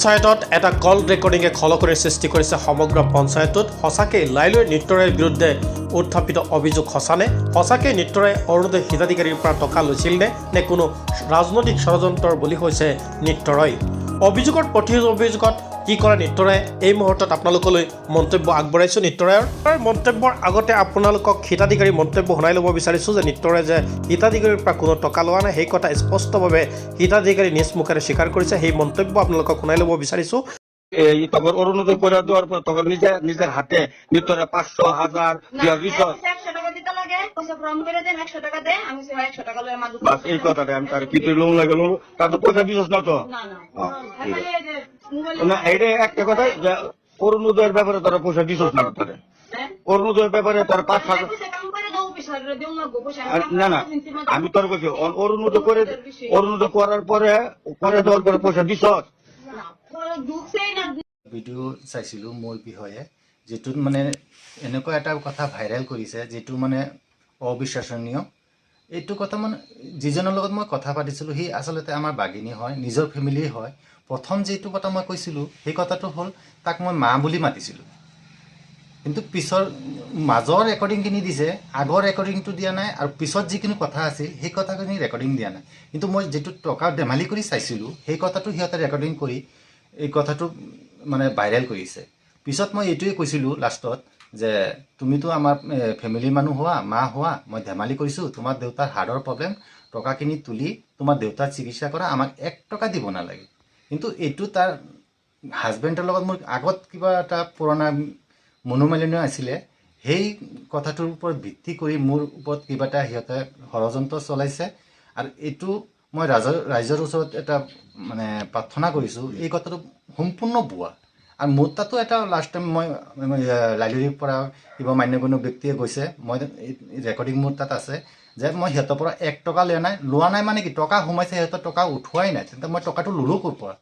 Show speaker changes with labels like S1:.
S1: পঞ্চায়তত এটা কল ৰেকৰ্ডিঙে খলকৰিৰ সৃষ্টি কৰিছে সমগ্ৰ পঞ্চায়তত। সঁচাকৈ লাইলৈ নিত্যৰায়ৰ বিৰুদ্ধে উত্থাপিত অভিযোগ সঁচানে? সঁচাকৈ নিত্যৰায়ে অৰুণোদয় হিতাধিকাৰীৰ পৰা টকা লৈছিল নে কোনো ৰাজনৈতিক ষড়যন্ত্ৰৰ বলি হৈছে নিত্যৰায়? অভিযোগৰ অভিযোগত কি কৰে নিত্যৰায়ে এই মুহূৰ্তত আপোনালোকলৈ মন্তব্য আগবঢ়াইছোঁ। নিত্যৰায়ৰ মন্তব্যৰ আগতে আপোনালোকক হিতাধিকাৰী মন্তব্য শুনাই ল'ব বিচাৰিছোঁ যে নিত্যৰায়ে যে হিতাধিকাৰীৰ পৰা কোনো টকা লোৱা নাই সেই কথা স্পষ্টভাৱে হিতাধিকাৰী নিজ মুখেৰে স্বীকাৰ কৰিছে। সেই মন্তব্য আপোনালোকক শুনাই ল'ব বিচাৰিছোঁ।
S2: এই তখন অরুণোদয় করে দেওয়ার পর তখন নিজের হাতে নিতরে 500, 1000, 200 এই কথাটা আমি তার কিছু লোন লাগে লোন তার তো পয়সা দিস না তো না এটা একটা কথা যে অরুণোদয়ের ব্যাপারে তারা পয়সা দিস না তারা অরুণোদয়ের ব্যাপারে তার 5,000 না না আমি তোর বলছি অরুণোদয় করার পরে দেওয়ার পরে পয়সা দিস
S3: ভিডিঅ' চাইছিলোঁ মোৰ বিষয়ে, যিটোত মানে এনেকুৱা এটা কথা ভাইৰেল কৰিছে যিটো মানে অবিশ্বাসনীয়। এইটো কথা মানে যিজনৰ লগত মই কথা পাতিছিলোঁ সি আচলতে আমাৰ বাগিনী হয়, নিজৰ ফেমিলি হয়। প্ৰথম যিটো কথা মই কৈছিলোঁ সেই কথাটো হ'ল তাক মই মা বুলি মাতিছিলোঁ, কিন্তু পিছৰ মাজৰ ৰেকৰ্ডিংখিনি দিছে, আগৰ ৰেকৰ্ডিংটো দিয়া নাই, আৰু পিছত যিখিনি কথা আছিল সেই কথাখিনি ৰেকৰ্ডিং দিয়া নাই। কিন্তু মই যিটো টকা ধেমালি কৰি চাইছিলোঁ সেই কথাটো সিহঁতে ৰেকৰ্ডিং কৰি এই কথাটো মানে ভাইৰেল কৰিছে। পিছত মই এইটোৱে কৈছিলোঁ লাষ্টত যে তুমিতো আমাৰ ফেমিলিৰ মানুহ হোৱা, মা হোৱা, মই ধেমালি কৰিছোঁ, তোমাৰ দেউতাৰ হাৰ্টৰ প্ৰব্লেম, টকাখিনি তুলি তোমাৰ দেউতাৰ চিকিৎসা কৰা, আমাক 1 টকা দিব নালাগে। কিন্তু এইটো তাৰ হাজবেণ্ডৰ লগত মোৰ আগত কিবা এটা পুৰণা মনোমালিন্য আছিলে, সেই কথাটোৰ ওপৰত ভিত্তি কৰি মোৰ ওপৰত কিবা এটা সিহঁতে ষড়যন্ত্ৰ চলাইছে। আৰু এইটো মই ৰাইজৰ ওচৰত এটা মানে প্ৰাৰ্থনা কৰিছোঁ, এই কথাটো সম্পূৰ্ণ ভুৱা। আৰু মোৰ তাতো এটা লাষ্ট টাইম মই লাইব্ৰেৰীৰ পৰা কিবা মান্যগণ্য ব্যক্তিয়ে কৈছে, মই ৰেকৰ্ডিং মোৰ তাত আছে, যে মই সিহঁতৰ পৰা 1 টকা লোৱা নাই মানে কি টকা সোমাইছে, সিহঁতৰ টকা উঠোৱাই নাই, তেন্তে মই টকাটো ল'লোঁ ক'ৰ পৰা?